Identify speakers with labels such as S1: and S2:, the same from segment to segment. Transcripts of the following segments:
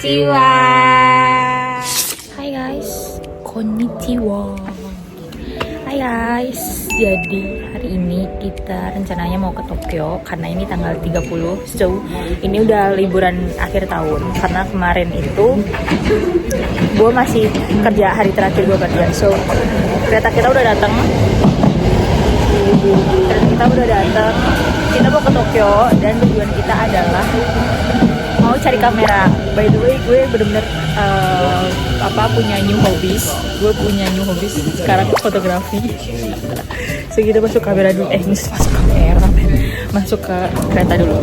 S1: Konnichiwa. Hai guys, konnichiwa. Hai guys, jadi hari ini kita rencananya mau ke Tokyo karena ini tanggal 30. So, ini udah liburan akhir tahun karena kemarin itu gue masih kerja, hari terakhir gue kerja. So, kereta kita udah datang. Kita mau ke Tokyo dan tujuan kita adalah mau cari kamera. By the way, gue bener-bener punya new hobbies. Gue punya new hobbies sekarang, fotografi. So kita masuk kamera dulu. Masuk ke kereta dulu.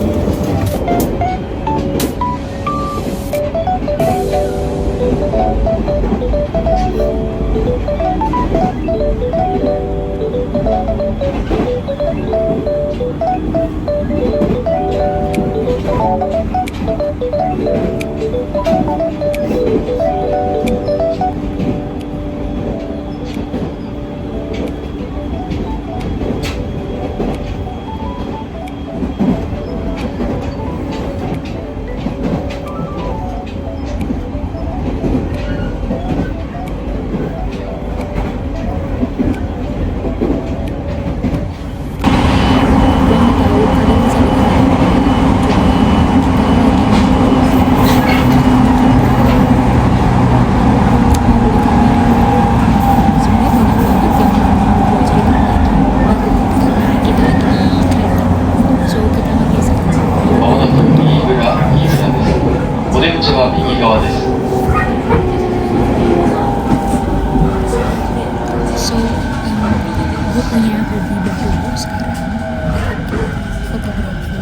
S1: Gue punya hobi baru sekarang, yaitu fotografi.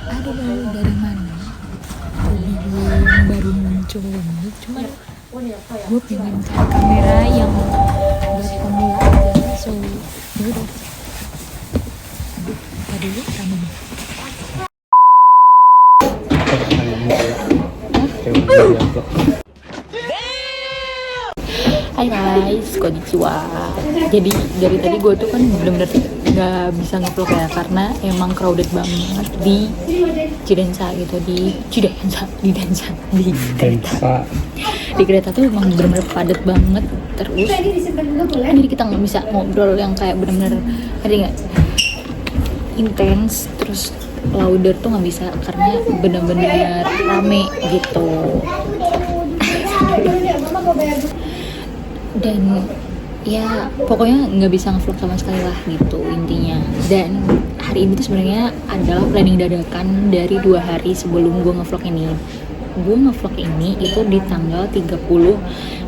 S1: Aduh, dari mana hobi gue yang baru muncul ini? Cuman gue pengen cari kamera yang buat pemula aja. So, yaudah. Tadi lu rame nih. Hai guys, konnichiwa. Jadi dari tadi gue tuh kan bener-bener gak bisa ngevlog ya karena emang crowded banget di Cidensa gitu, di kereta tuh emang bener-bener padat banget terus. Jadi kita nggak bisa ngobrol yang kayak bener-bener nggak intens, terus louder tuh nggak bisa karena bener-bener rame gitu. Dan ya pokoknya nggak bisa ngevlog sama sekali lah gitu intinya. Dan hari ini tuh sebenarnya adalah planning dadakan dari 2 hari sebelum gue ngevlog ini. Gue ngevlog ini itu di tanggal 30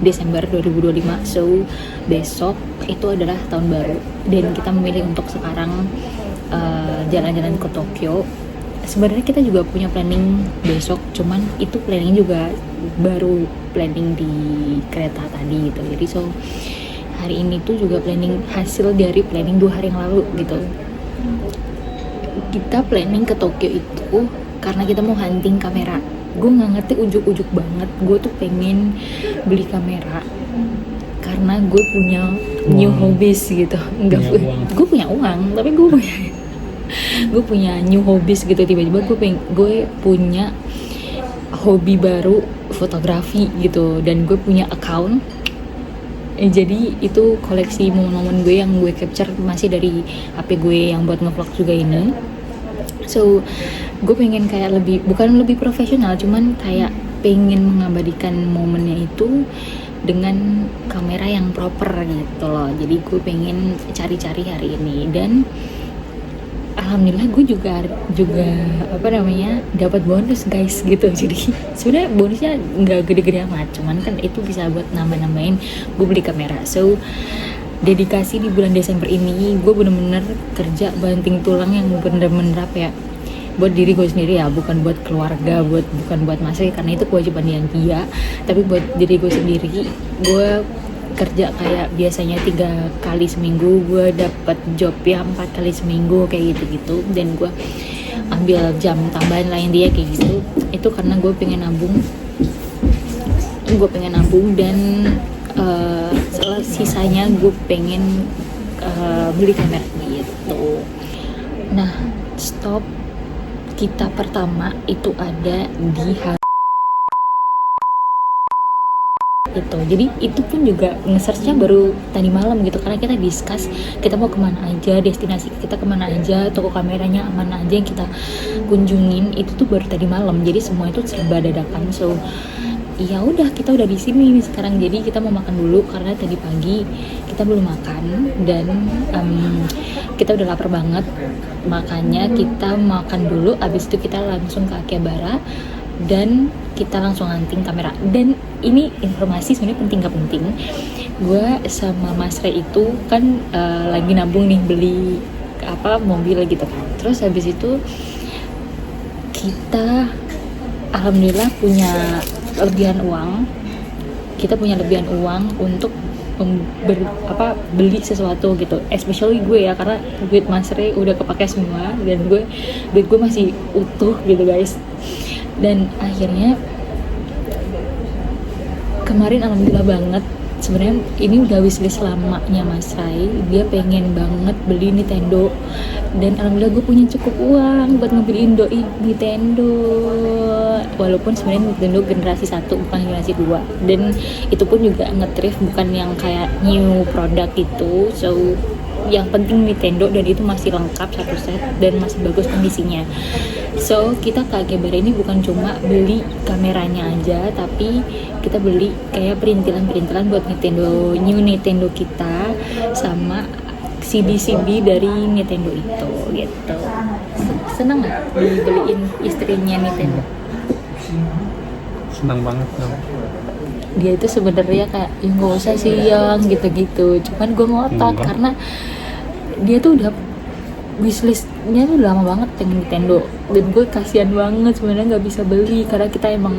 S1: Desember 2025. So besok itu adalah tahun baru dan kita memilih untuk sekarang jalan-jalan ke Tokyo. Sebenarnya kita juga punya planning besok, cuman itu planning juga baru planning di kereta tadi gitu. Jadi so hari ini tuh juga planning hasil dari planning 2 hari yang lalu gitu. Kita planning ke Tokyo itu karena kita mau hunting kamera. Gue nggak ngerti ujuk-ujuk banget. Gue tuh pengen beli kamera karena gue punya new hobbies gitu. Gue punya uang, tapi gue punya new hobbies gitu. Tiba-tiba gue punya hobi baru, fotografi gitu, dan gue punya account. Jadi itu koleksi momen-momen gue yang gue capture masih dari HP gue yang buat ngevlog juga ini. So gue pengen kayak bukan lebih profesional, cuman kayak pengen mengabadikan momennya itu dengan kamera yang proper gitu loh. Jadi gue pengen cari-cari hari ini dan alhamdulillah gue juga dapat bonus guys gitu. Jadi sebenarnya bonusnya nggak gede-gede amat, cuman kan itu bisa buat nambah-nambahin gue beli kamera. So dedikasi di bulan Desember ini gue bener-bener kerja banting tulang yang bener-bener buat diri gue sendiri ya, bukan buat keluarga, bukan buat Mas, karena itu kewajiban dia, tapi buat diri gue sendiri. Gue kerja kayak biasanya 3 kali seminggu, gue dapat job ya 4 kali seminggu kayak gitu-gitu, dan gue ambil jam tambahan lain dia kayak gitu. Itu karena gue pengen nabung dan sisanya gue pengen beli kamera gitu. Nah, stop kita pertama itu ada di gitu. Jadi itu pun juga nge-searchnya baru tadi malam gitu, karena kita discuss kita mau kemana aja, destinasi kita kemana aja, toko kameranya mana aja yang kita kunjungin, itu tuh baru tadi malam. Jadi semua itu serba dadakan. So ya udah, kita udah di sini sekarang, jadi kita mau makan dulu karena tadi pagi kita belum makan dan kita udah lapar banget, makanya kita makan dulu. Abis itu kita langsung ke Akihabara dan kita langsung hunting kamera. Dan ini informasi sebenarnya penting gak penting, gue sama Mas Ray itu kan lagi nabung nih beli mobil gitu kan. Terus habis itu kita alhamdulillah punya lebihan uang, untuk beli sesuatu gitu, especially gue ya, karena duit Mas Ray udah kepake semua dan duit gue masih utuh gitu guys. Dan akhirnya kemarin alhamdulillah banget, sebenarnya ini udah wishlist lamanya Mas Ray, dia pengen banget beli Nintendo, dan alhamdulillah gue punya cukup uang buat ngebeliin doi Nintendo, walaupun sebenarnya Nintendo generasi 1 bukan generasi 2, dan itu pun juga nge-thrift, bukan yang kayak new product gitu. So yang penting Nintendo, dan itu masih lengkap satu set dan masih bagus kondisinya. So kita ke Akihabara ini bukan cuma beli kameranya aja, tapi kita beli kayak perintilan buat Nintendo, new Nintendo kita, sama CD dari Nintendo itu gitu. Seneng nggak dibeliin istrinya Nintendo?
S2: Senang banget dong.
S1: Dia itu sebenarnya kayak nggak usah sih yang gitu-gitu, cuman gue ngotot karena dia tuh udah wishlistnya tuh lama banget pengen Nintendo, dan gue kasihan banget sebenarnya nggak bisa beli karena kita emang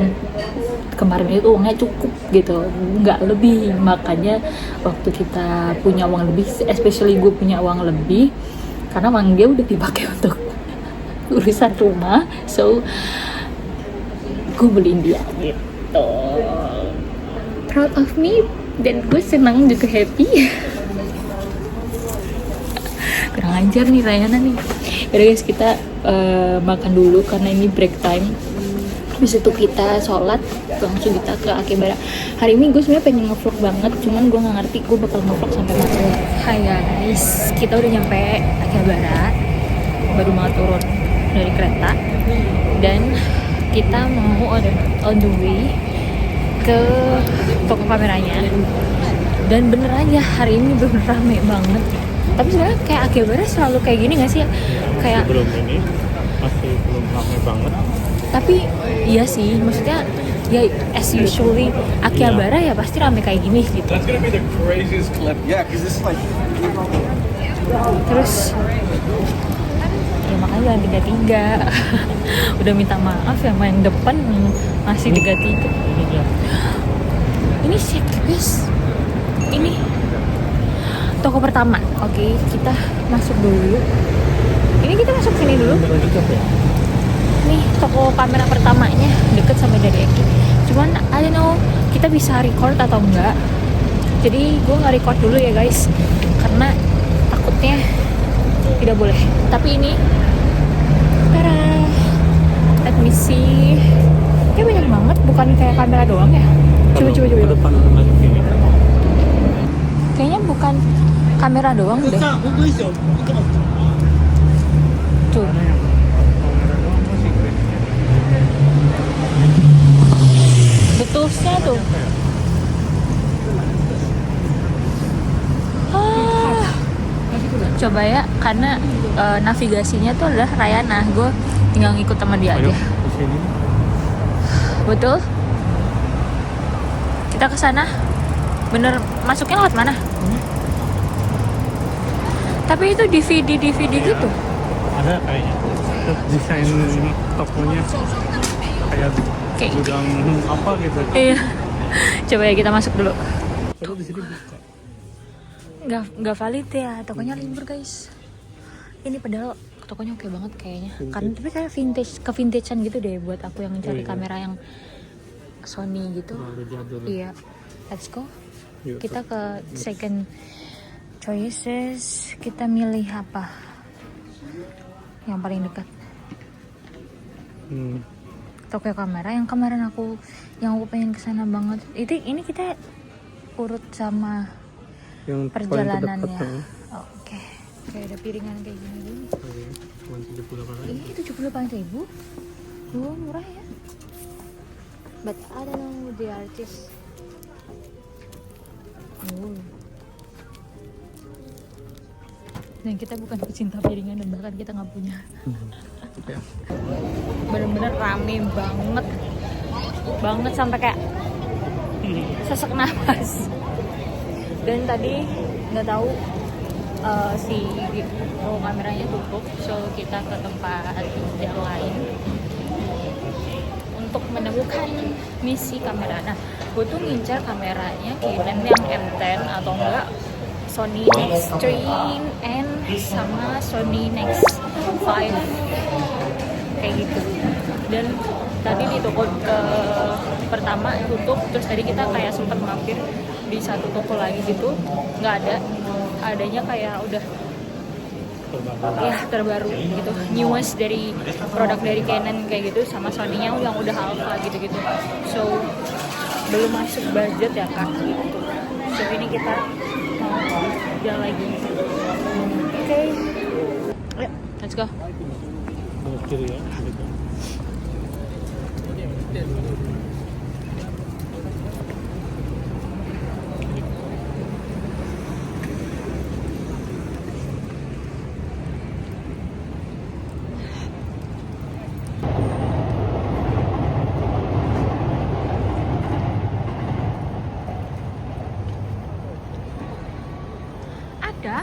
S1: kemarin itu uangnya cukup gitu, nggak lebih. Makanya waktu kita punya uang lebih, especially gue punya uang lebih, karena uang dia udah dipakai untuk urusan rumah, so gue beliin dia gitu. Proud of me, dan gue senang juga happy. Kurang ajar nih Rayana nih. Yaudah guys, kita makan dulu karena ini break time. Habis itu kita sholat, langsung kita ke Akihabara. Hari ini gue sebenarnya pengen ngevlog banget, cuman gue nggak ngerti gue bakal ngevlog sampai mana. Hai guys, kita udah nyampe Akihabara, baru banget turun dari kereta, dan kita mau on the way ke toko kameranya. Dan bener aja hari ini bener rame banget. Tapi sebenarnya kayak Akihabara selalu kayak gini gak sih ya? Kayak
S2: Sebelum ini masih belum ramai banget.
S1: Tapi iya sih, maksudnya ya as usually Akihabara ya pasti rame kayak gini gitu.
S3: That's gonna be the craziest clip. Yeah, because this is like.
S1: Terus ya makanya jangan 33. Udah minta maaf ya, main depan masih 33. Ini sih guys, ini toko pertama. Oke, kita masuk dulu. Ini kita masuk sini dulu. Nih toko kamera pertamanya, deket sama dari Eki. Cuman I don't know kita bisa record atau enggak. Jadi gue nggak record dulu ya guys, karena takutnya tidak boleh. Tapi ini, tada, let me see. Kayak banyak banget, bukan kayak kamera doang ya. Coba.
S2: Depan lagi sini.
S1: Kayaknya bukan kamera doang deh. Tuh. Betulnya tuh. Coba ya, karena navigasinya tuh adalah Rayana. Gue tinggal ngikut sama dia aja.
S2: Di sini.
S1: Betul? Kita ke sana. Bener, masuknya lewat mana? Tapi itu DVD gitu.
S2: Ada kayaknya. Terus desain tokonya kayak gudang apa gitu.
S1: Iya. Coba ya kita masuk dulu.
S2: Padahal di sini buka.
S1: Nggak valid ya, tokonya libur guys. Ini padahal tokonya oke banget kayaknya. Karena tapi kayak vintagean gitu deh buat aku yang cari kamera yang Sony gitu. Iya. Let's go.
S2: Yuk,
S1: Kita ke second choices. Kita milih apa? Yang paling dekat. Tokyo kamera yang kemarin aku pengen kesana banget. Ini kita urut sama
S2: Yang
S1: perjalanannya.
S2: paling
S1: Oke. Kayak ada piringan kayak gini dulu.
S2: cuma 78
S1: Ini 78.000. Oh, murah ya. But I don't know the artist. Oh. Dan kita bukan pecinta piringan dan bahkan kita nggak punya.
S2: ya.
S1: Bener-bener rame banget sampai kayak sesak nafas. Dan tadi nggak tahu si kameranya tutup, so kita ke tempat yang lain untuk menemukan misi kamera. Nah, gue tuh ngincar kameranya Canon yang M10 atau enggak Sony Nex3 N sama Sony Nex5 kayak gitu. Dan tadi di toko pertama tutup, terus tadi kita kayak sempat mampir di satu toko lagi gitu, nggak ada, adanya kayak udah ya terbaru gitu, newest dari produk dari Canon kayak gitu, sama Sony-nya yang udah alpha gitu-gitu. So belum masuk budget ya kak gitu. So ini kita mau jalan lagi. Oke. Ayo, let's go.
S2: Belok kiri ya. Gitu.
S1: Ada.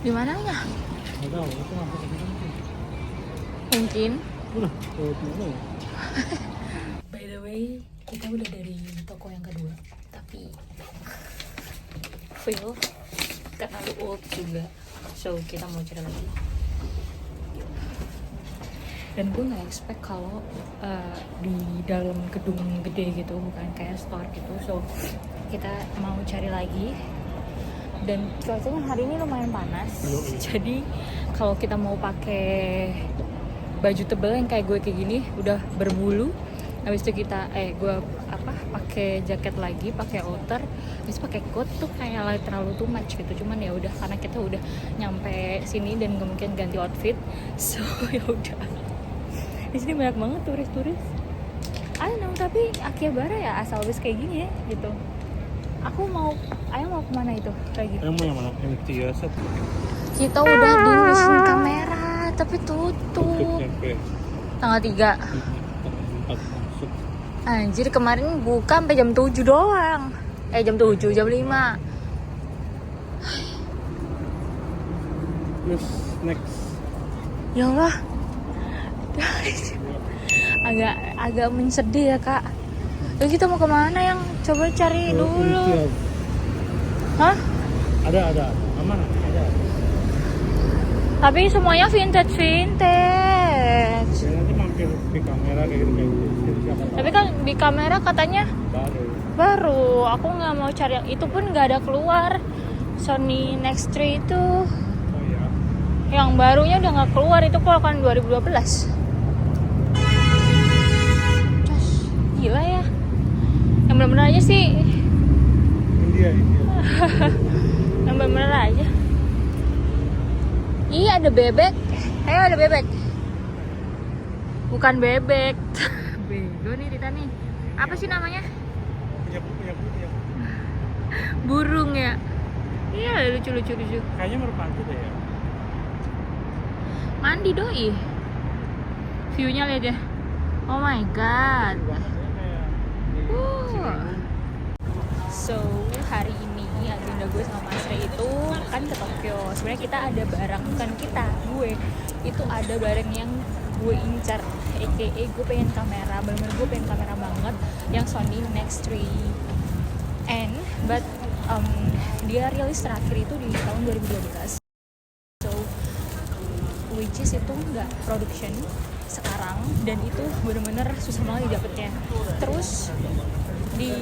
S1: Di mananya?
S2: Nggak tahu, itu masuk ke sini.
S1: Mungkin.
S2: Udah, ke mana ya?
S1: By the way, kita udah dari toko yang kedua, tapi feel terlalu old juga, so kita mau cari lagi. Dan gue nggak expect kalau di dalam gedung gede gitu, bukan kayak store gitu, so kita mau cari lagi. Dan cuacanya hari ini lumayan panas, jadi kalau kita mau pakai baju tebal yang kayak gue kayak gini udah berbulu, habis itu kita gue pakai jaket lagi, pakai outer, habis pakai coat tuh kayak terlalu too much gitu. Cuman ya udah, karena kita udah nyampe sini dan gak mungkin ganti outfit, so ya udah. Di sini banyak banget turis-turis. I don't know, tapi Akihabara ya asal wis kayak gini ya gitu. Ayo mau kemana itu kayak gitu?
S2: Yang mau yang mana? MTS atau
S1: Kita udah di Wisnu Kamera tapi tutup.
S2: sampai
S1: Tanggal 3.
S2: 4 masuk.
S1: Anjir, kemarin buka sampai jam 7 doang. Jam 7, jam 5.
S2: Terus next.
S1: Ya Allah. agak mensedih ya, Kak. Kita mau kemana yang coba cari dulu. Hah?
S2: Ada. Aman, ada.
S1: Tapi semuanya vintage.
S2: Ya, nanti mampir di kamera kayak gitu.
S1: Tapi kan di kamera katanya baru. Aku nggak mau cari yang itu, pun nggak ada keluar. Sony Nex3 itu
S2: Oh iya.
S1: yang barunya udah nggak keluar, itu keluar kan 2012. Cos, gila ya. Yang bener-bener aja sih.
S2: India.
S1: Yang bener-bener aja. Iya, ada bebek. Ayo, ada bebek. Bukan bebek. Bego nih Tita nih. Apa sih namanya?
S2: Punya.
S1: Burung ya. Iya, lucu.
S2: Kayaknya merpati deh ya.
S1: Mandi doi. View-nya lihat deh. Oh my god. So, hari ini agenda gue sama Mas Ray itu kan ke Tokyo. Sebenarnya kita ada barang, bukan kita, gue. Itu ada barang yang gue incar. AKA gue pengen kamera, bener-bener gue pengen kamera banget yang Sony Nex3 N, but dia rilis terakhir itu di tahun 2012. So, which is itu nggak production sekarang, dan itu bener-bener susah banget didapetnya. Terus di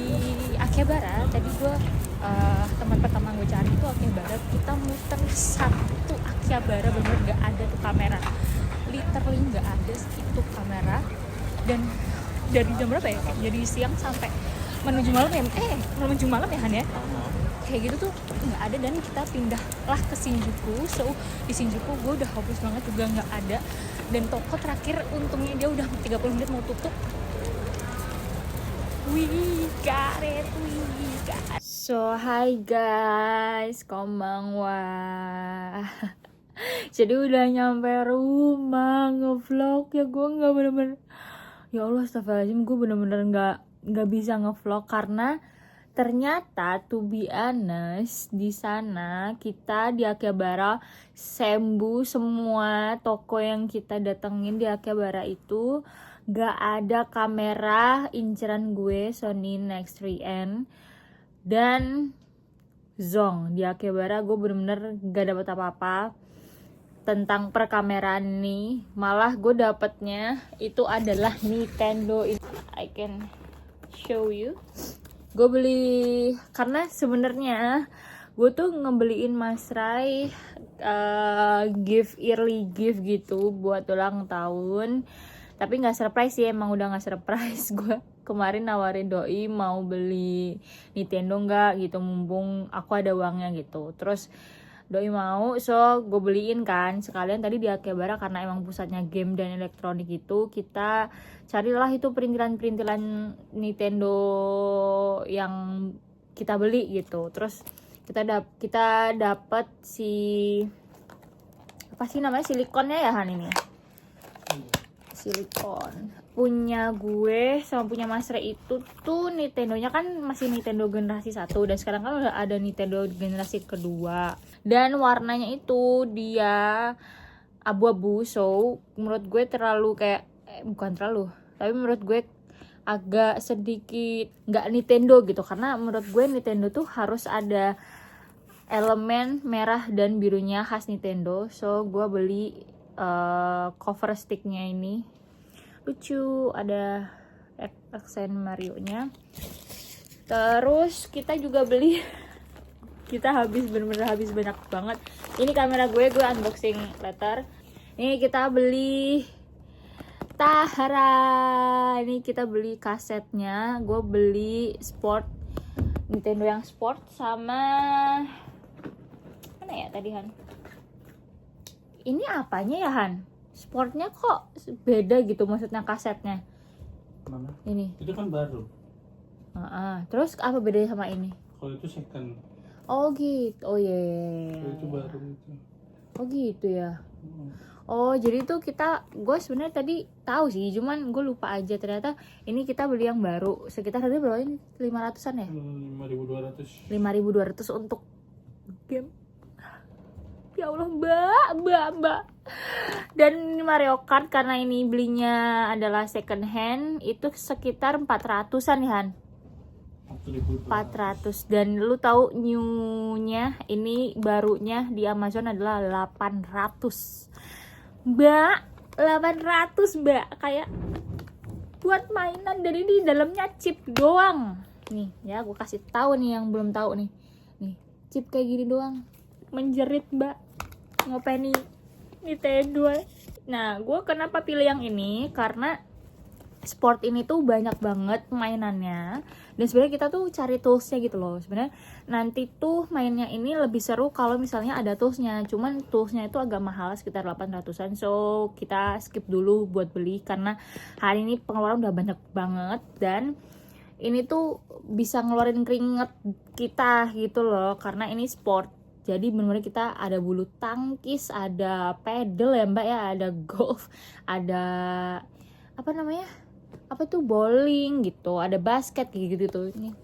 S1: Akihabara tadi gue Tempat pertama gue cari itu Akihabara. Kita muter satu Akihabara, bener gak ada tuh kamera, literally gak ada itu kamera. Dan dari jam berapa ya, jadi siang sampai menuju malam ya, menuju malam ya Han ya, kayak gitu tuh nggak ada. Dan kita pindahlah ke Shinjuku. So di Shinjuku gue udah hopeless banget, juga nggak ada. Dan toko terakhir untungnya dia udah 30 menit mau tutup. We got it. So hi guys, konbanwa. Jadi udah nyampe rumah ngevlog ya. Gue nggak bener-bener, ya Allah astagfirullahaladzim, gue bener-bener nggak bisa ngevlog karena ternyata to be honest di sana kita di Akihabara sembu semua toko yang kita datengin di Akihabara itu gak ada kamera inceran gue Sony Nex 3N dan Zong. Di Akihabara gue bener-bener gak dapet apa-apa tentang perkameraan nih. Malah gue dapetnya itu adalah Nintendo. I can show you. Gue beli karena sebenarnya gue tuh ngebeliin Mas Rai early gift gitu buat ulang tahun. Tapi nggak surprise sih, emang udah nggak surprise. Gue kemarin nawarin doi mau beli Nintendo nggak gitu, mumpung aku ada uangnya gitu. Terus doi mau, so gue beliin kan. Sekalian tadi di Akihabara karena emang pusatnya game dan elektronik itu, kita carilah itu perintilan-perintilan Nintendo yang kita beli gitu. Terus kita dapat si apa sih namanya, silikonnya ya Han, ini silikon punya gue sama punya Mas Re itu tuh. Nintendonya kan masih Nintendo generasi 1 dan sekarang kan udah ada Nintendo generasi kedua, dan warnanya itu dia abu-abu. So menurut gue terlalu kayak bukan terlalu, tapi menurut gue agak sedikit nggak Nintendo gitu, karena menurut gue Nintendo tuh harus ada elemen merah dan birunya khas Nintendo. So gue beli cover sticknya ini lucu, ada aksen Mario nya. Terus kita juga beli kita bener-bener habis banyak banget. Ini kamera gue unboxing later. Ini kita beli Tahara. Ini kita beli kasetnya. Gue beli sport, Nintendo yang sport, sama mana ya tadi Han? Ini apanya ya Han? Sportnya kok beda gitu, maksudnya kasetnya.
S2: Mana?
S1: Ini.
S2: Itu kan baru.
S1: Terus apa bedanya sama ini?
S2: Kalau itu second.
S1: Oh gitu. Oh iya.
S2: Kalau itu baru itu.
S1: Oh gitu ya. Oh jadi tuh gue sebenarnya tadi tahu sih, cuman gue lupa aja. Ternyata ini kita beli yang baru. Sekitar harganya berapa ini? 500-an ya?
S2: 5.200.
S1: 5.200 untuk game. Ya Allah mbak. Dan Mario Kart karena ini belinya adalah second hand, itu sekitar 400-an ya Han? 400. Dan lu tahu new-nya ini barunya di Amazon adalah 800. Mbak, 800 mbak, kayak buat mainan. Dan ini dalamnya chip doang. Nih ya, gue kasih tahu nih yang belum tahu nih. Nih, chip kayak gini doang. Menjerit mbak, ngopeni Nintendo. Nah, gue kenapa pilih yang ini? Karena sport ini tuh banyak banget mainannya, dan sebenarnya kita tuh cari toolsnya gitu loh. Sebenarnya nanti tuh mainnya ini lebih seru kalau misalnya ada toolsnya. Cuman toolsnya itu agak mahal, sekitar 800-an. So kita skip dulu buat beli karena hari ini pengeluaran udah banyak banget, dan ini tuh bisa ngeluarin keringet kita gitu loh, karena ini sport. Jadi benar-benar kita ada bulu tangkis, ada pedal ya mbak ya, ada golf, ada apa namanya, apa tuh, bowling gitu, ada basket kayak gitu tuh. Ini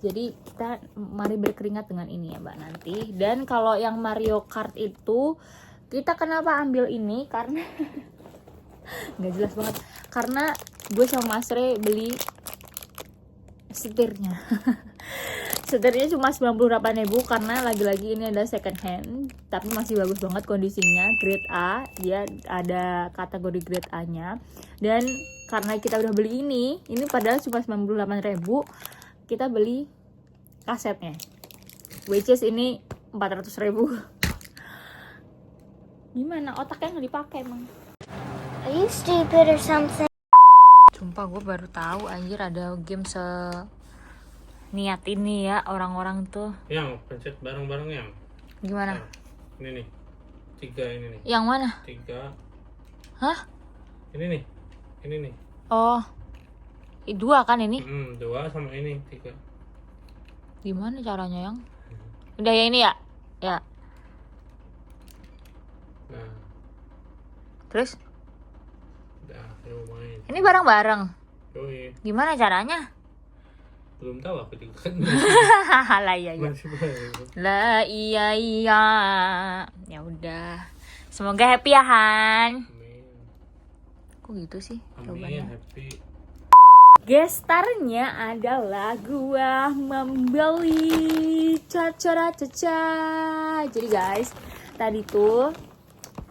S1: jadi kita mari berkeringat dengan ini ya mbak nanti. Dan kalau yang Mario Kart itu kita kenapa ambil ini, karena nggak jelas banget, karena gue sama Mas Re beli setirnya. Setirnya cuma 98.000 karena lagi-lagi ini adalah second hand, tapi masih bagus banget kondisinya, grade A. Dia ada kategori grade A nya. Dan karena kita udah beli ini padahal cuma 98.000, kita beli kasetnya, which is ini 400.000. Gimana otaknya nggak dipakai emang?
S4: Are you stupid or something?
S1: Sumpah gue baru tahu anjir ada game niat ini ya orang-orang tuh.
S2: Yang pencet bareng-bareng yang.
S1: Gimana?
S2: Ini nih. 3 ini nih.
S1: Yang mana?
S2: 3.
S1: Hah?
S2: Ini nih. Ini nih.
S1: Oh, 2 kan ini?
S2: 2 sama ini 3.
S1: Gimana caranya yang? Udah ya ini ya? Ya.
S2: Nah,
S1: Terus?
S2: udah mau main.
S1: Ini bareng-bareng.
S2: Yoi.
S1: Gimana caranya?
S2: Belum tahu aku juga kan.
S1: Lah iya iya.
S2: Masih baru.
S1: Lah iya iya. Ya udah. Semoga happy ya Han.
S2: Amin.
S1: Kok gitu sih
S2: Amin,
S1: jawabannya?
S2: happy.
S1: Gestarnya adalah gua membeli caca. Jadi guys, tadi tuh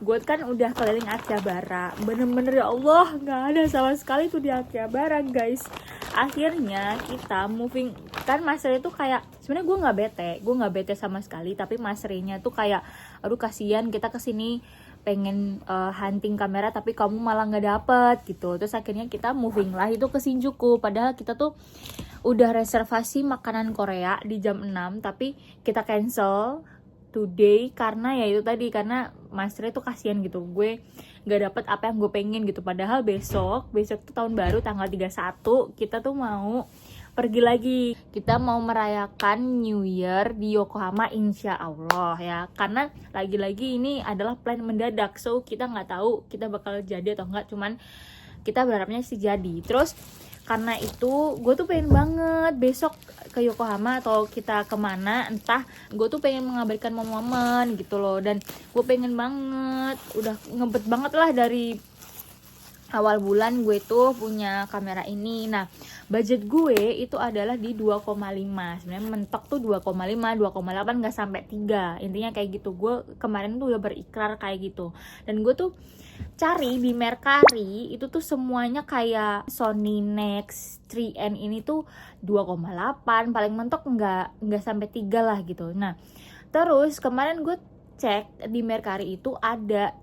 S1: gue kan udah keliling Akihabara. Bener-bener ya Allah, nggak ada sama sekali tuh di Akihabara guys. Akhirnya kita moving, kan Mas Rey tuh kayak sebenarnya gue nggak bete sama sekali, tapi Mas Rey-nya tuh kayak aduh kasihan kita kesini pengen hunting kamera tapi kamu malah nggak dapet gitu. Terus akhirnya kita moving lah itu ke Shinjuku, padahal kita tuh udah reservasi makanan Korea di jam 6 tapi kita cancel today karena ya itu tadi, karena Mas Rey tuh kasihan gitu, gue nggak dapet apa yang gue pengen gitu. Padahal besok tuh tahun baru tanggal 31 kita tuh mau pergi lagi, kita mau merayakan New Year di Yokohama insya Allah ya, karena lagi-lagi ini adalah plan mendadak, so kita nggak tahu kita bakal jadi atau enggak, cuman kita berharapnya sih jadi. Terus karena itu gue tuh pengen banget besok ke Yokohama atau kita kemana entah, gue tuh pengen mengabadikan momen gitu loh, dan gue pengen banget, udah ngebet banget lah dari awal bulan gue tuh punya kamera ini. Nah budget gue itu adalah di 2,5, sebenarnya mentok tuh 2,5, 2,8 nggak sampai 3, intinya kayak gitu. Gue kemarin tuh udah berikrar kayak gitu, dan gue tuh cari di Mercari itu tuh semuanya kayak Sony Nex 3N ini tuh 2,8, paling mentok nggak sampai 3 lah gitu. Nah terus kemarin gue cek di Mercari itu ada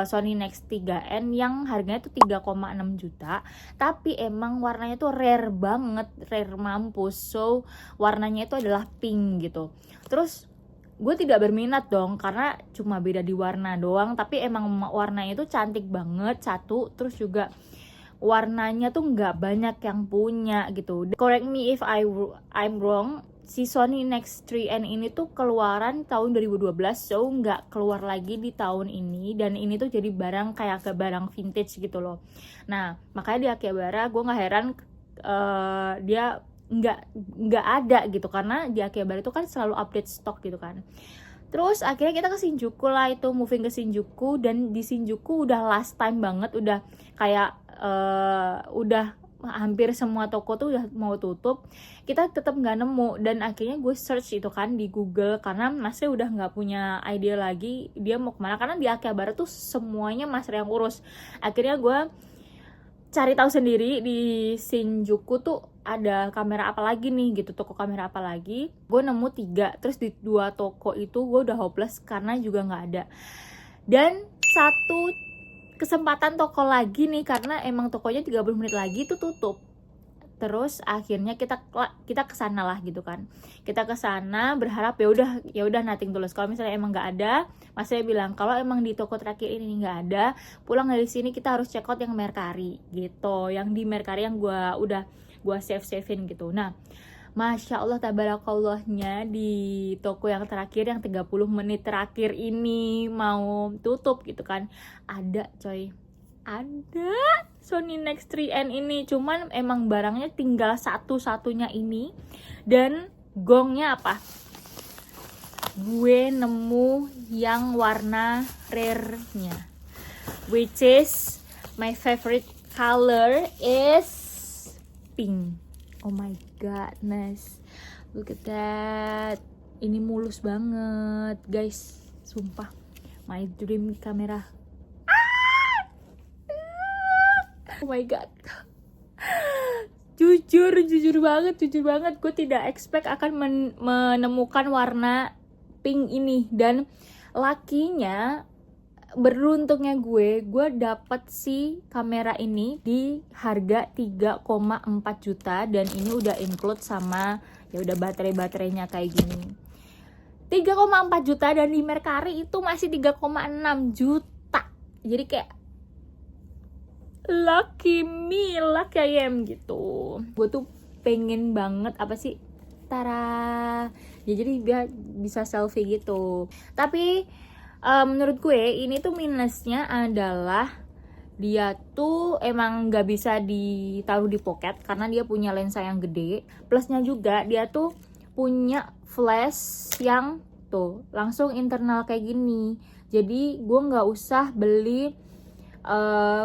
S1: Sony Nex 3N yang harganya tuh 3,6 juta, tapi emang warnanya tuh rare banget, rare mampus. So warnanya itu adalah pink gitu. Terus gue tidak berminat dong karena cuma beda di warna doang, tapi emang warnanya itu cantik banget satu, terus juga warnanya tuh nggak banyak yang punya gitu. Correct me if I'm wrong, si Sony Nex 3N ini tuh keluaran tahun 2012, so nggak keluar lagi di tahun ini, dan ini tuh jadi barang kayak ke barang vintage gitu loh. Nah makanya di Akihabara gue nggak heran dia nggak ada gitu, karena di Akihabara itu kan selalu update stok gitu kan. Terus akhirnya kita ke Shinjuku lah, itu moving ke Shinjuku, dan di Shinjuku udah last time banget, udah kayak udah hampir semua toko tuh udah mau tutup, kita tetap nggak nemu. Dan akhirnya gue search itu kan di Google, karena Mas Rey udah nggak punya ide lagi dia mau kemana, karena di Akihabara tuh semuanya Mas Rey yang urus. Akhirnya gue cari tahu sendiri di Shinjuku tuh ada kamera apa lagi nih gitu, toko kamera apa lagi. Gue nemu 3, terus di 2 toko itu gue udah hopeless karena juga nggak ada. Dan satu kesempatan toko lagi nih, karena emang tokonya 30 menit lagi tuh tutup. Terus akhirnya kita kesana lah gitu kan. Kita kesana berharap ya udah nothing tulus. Kalau misalnya emang nggak ada, Mas saya bilang kalau emang di toko terakhir ini nggak ada, pulang dari sini kita harus check out yang Mercari gitu. Yang di Mercari yang gue save-savein gitu. Nah Masya Allah tabarakallahnya, di toko yang terakhir yang 30 menit terakhir ini mau tutup gitu kan, ada coy, ada Sony Nex 3N ini, cuman emang barangnya tinggal satu-satunya ini. Dan gongnya apa? Gue nemu yang warna rare-nya, which is my favorite color is pink. Oh my godness, look at that. Ini mulus banget guys, sumpah. My dream kamera. Oh my god, jujur banget gue tidak expect akan menemukan warna pink ini. Dan lakinya, beruntungnya gue dapet si kamera ini di harga 3,4 juta dan ini udah include sama ya udah baterainya kayak gini. 3,4 juta dan di Mercari itu masih 3,6 juta. Jadi kayak lucky I am gitu. Gue tuh pengen banget apa sih, tara ya, jadi biar bisa selfie gitu. Tapi menurut gue ini tuh minusnya adalah dia tuh emang gak bisa ditaruh di pocket karena dia punya lensa yang gede. Plusnya juga dia tuh punya flash yang tuh langsung internal kayak gini. Jadi gue gak usah beli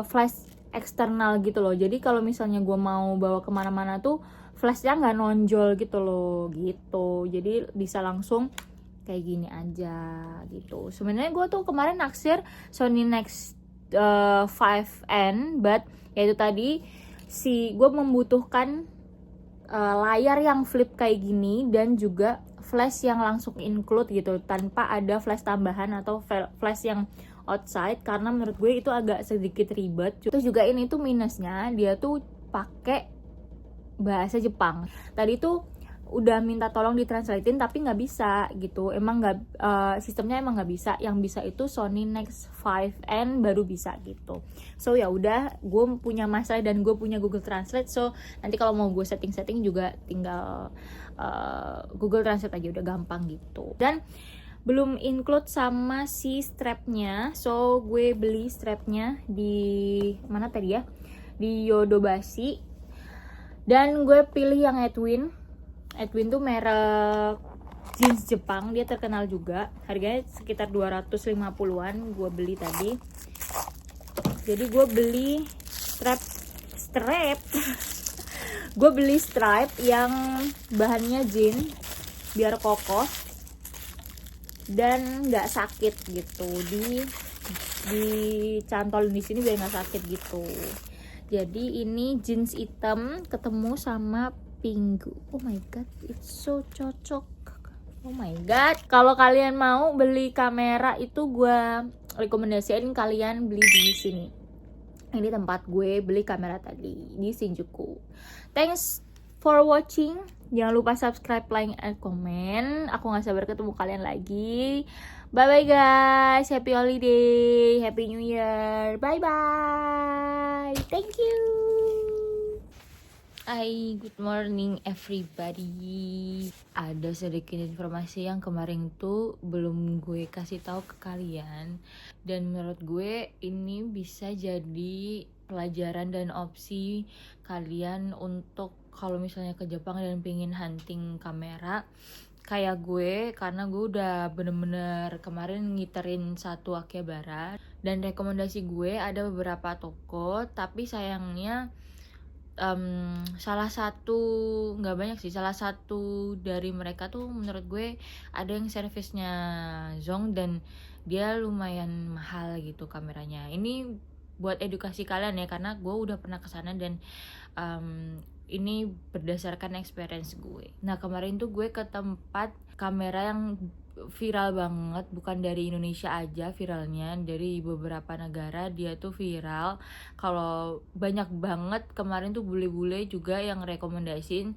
S1: flash eksternal gitu loh. Jadi kalau misalnya gue mau bawa kemana-mana tuh flashnya nggak nonjol gitu loh gitu. Jadi bisa langsung kayak gini aja gitu. Sebenarnya gue tuh kemarin naksir Sony Nex 5N, but yaitu tadi si gue membutuhkan layar yang flip kayak gini dan juga flash yang langsung include gitu tanpa ada flash tambahan atau flash yang outside, karena menurut gue itu agak sedikit ribet. Terus juga ini tuh minusnya dia tuh pakai bahasa Jepang. Tadi tuh udah minta tolong ditranslatein tapi nggak bisa gitu. Emang nggak sistemnya emang nggak bisa. Yang bisa itu Sony Nex 5N baru bisa gitu. So ya udah, gue punya masalah dan gue punya Google Translate. So nanti kalau mau gue setting juga tinggal Google Translate aja, udah gampang gitu. Dan belum include sama si strapnya. So gue beli strapnya di mana tadi ya, di Yodobashi. Dan gue pilih yang Edwin tuh merek jeans Jepang, dia terkenal juga. Harganya sekitar 250-an gue beli tadi. Jadi gue beli strap gue beli strap yang bahannya jeans biar kokoh dan nggak sakit gitu, di cantol di sini biar nggak sakit gitu. Jadi ini jeans hitam ketemu sama pink. Oh my god, it's so cocok. Oh my god. Kalau kalian mau beli kamera itu gue rekomendasiin kalian beli di sini. Ini tempat gue beli kamera tadi di Shinjuku. Thanks for watching. Jangan lupa subscribe, like, and comment. Aku gak sabar ketemu kalian lagi. Bye bye guys. Happy holiday. Happy New Year. Bye bye. Thank you. Hai, good morning everybody. Ada sedikit informasi yang kemarin tuh belum gue kasih tahu ke kalian, dan menurut gue ini bisa jadi pelajaran dan opsi kalian untuk kalau misalnya ke Jepang dan pengen hunting kamera kayak gue, karena gue udah bener-bener kemarin ngiterin satu Akihabara, dan rekomendasi gue ada beberapa toko, tapi sayangnya salah satu, nggak banyak sih, salah satu dari mereka tuh menurut gue ada yang servisnya Zong dan dia lumayan mahal gitu kameranya. Ini buat edukasi kalian ya, karena gue udah pernah kesana dan ini berdasarkan experience gue. Nah kemarin tuh gue ke tempat kamera yang viral banget, bukan dari Indonesia aja viralnya, dari beberapa negara dia tuh viral. Kalau banyak banget kemarin tuh bule-bule juga yang rekomendasiin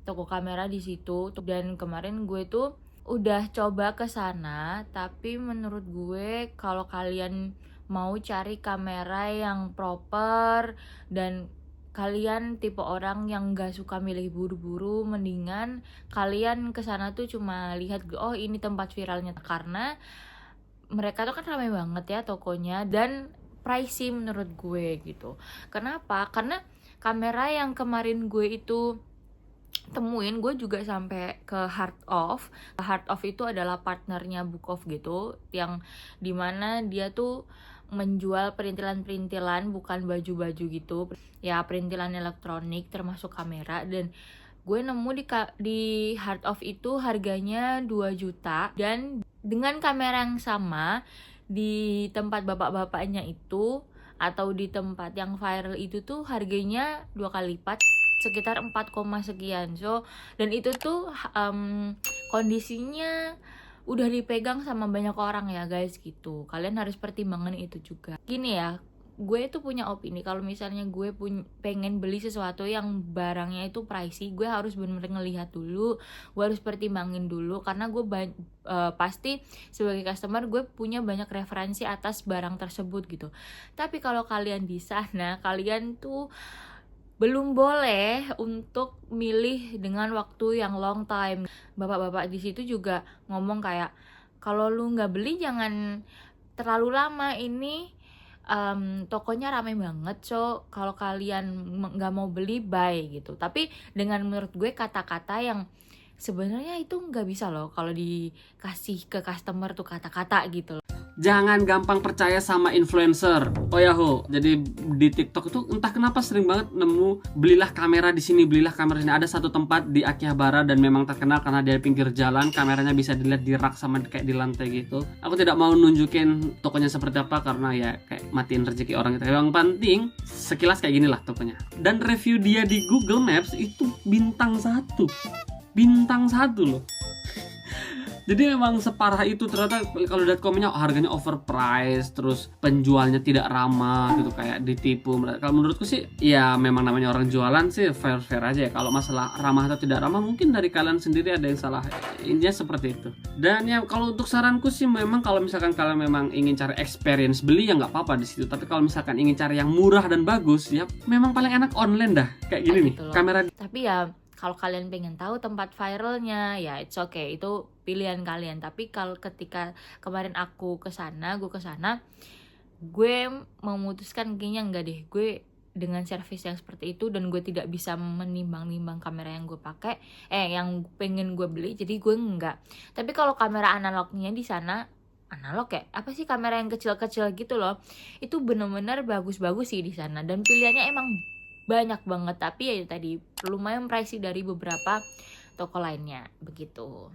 S1: toko kamera di situ. Dan kemarin gue tuh udah coba ke sana, tapi menurut gue kalau kalian mau cari kamera yang proper dan kalian tipe orang yang gak suka milih buru-buru, mendingan kalian kesana tuh cuma lihat, oh ini tempat viralnya, karena mereka tuh kan ramai banget ya tokonya dan pricey menurut gue gitu. Kenapa? Karena kamera yang kemarin gue itu temuin, gue juga sampai ke Heart Of. Heart Of itu adalah partnernya Book Of gitu, yang dimana dia tuh menjual perintilan-perintilan, bukan baju-baju gitu ya, perintilan elektronik termasuk kamera. Dan gue nemu di Heart Of itu harganya 2 juta, dan dengan kamera yang sama di tempat bapak-bapaknya itu atau di tempat yang viral itu tuh harganya 2 kali lipat. sekitar 4, sekian. So, dan itu tuh kondisinya udah dipegang sama banyak orang ya guys gitu. Kalian harus pertimbangkan itu juga. Gini ya, gue tuh punya opini kalau misalnya gue pengen beli sesuatu yang barangnya itu pricey, gue harus bener-bener ngelihat dulu, gue harus pertimbangin dulu, karena gue pasti sebagai customer gue punya banyak referensi atas barang tersebut gitu. Tapi kalau kalian di sana, kalian tuh belum boleh untuk milih dengan waktu yang long time. Bapak-bapak di situ juga ngomong kayak, kalau lu nggak beli jangan terlalu lama, ini tokonya rame banget, so kalau kalian nggak mau beli buy gitu. Tapi dengan menurut gue kata-kata yang sebenarnya itu nggak bisa loh kalau dikasih ke customer tuh kata-kata gitu loh.
S5: Jangan gampang percaya sama influencer. Oh ya ho, jadi di TikTok itu entah kenapa sering banget nemu belilah kamera di sini, belilah kamera di sini. Ada satu tempat di Akihabara dan memang terkenal karena dia di pinggir jalan, kameranya bisa dilihat di rak sama kayak di lantai gitu. Aku tidak mau nunjukin tokonya seperti apa karena ya kayak matiin rezeki orang gitu. Yang penting sekilas kayak gini lah tokonya. Dan review dia di Google Maps itu bintang 1. Bintang 1 loh. Jadi memang separah itu, ternyata kalau lihat komennya harganya overpriced, terus penjualnya tidak ramah gitu, kayak ditipu. Kalau menurutku sih ya memang namanya orang jualan sih fair-fair aja ya. Kalau masalah ramah atau tidak ramah mungkin dari kalian sendiri ada yang salah. Intinya seperti itu. Dan ya kalau untuk saranku sih memang kalau misalkan kalian memang ingin cari experience beli ya nggak apa-apa di situ. Tapi kalau misalkan ingin cari yang murah dan bagus ya memang paling enak online dah. Kayak gini nih
S1: Gitu loh.
S5: kamera.
S1: Tapi ya kalau kalian pengen tahu tempat viralnya ya it's okay, itu pilihan kalian. Tapi kalau ketika kemarin gue kesana, gue memutuskan kayaknya enggak deh, gue dengan servis yang seperti itu dan gue tidak bisa menimbang-nimbang kamera yang gue pakai, yang pengen gue beli, jadi gue enggak. Tapi kalau kamera analognya di sana, analog ya, apa sih, kamera yang kecil-kecil gitu loh, itu bener-bener bagus-bagus sih di sana dan pilihannya emang banyak banget. Tapi ya tadi lumayan pricey dari beberapa toko lainnya begitu.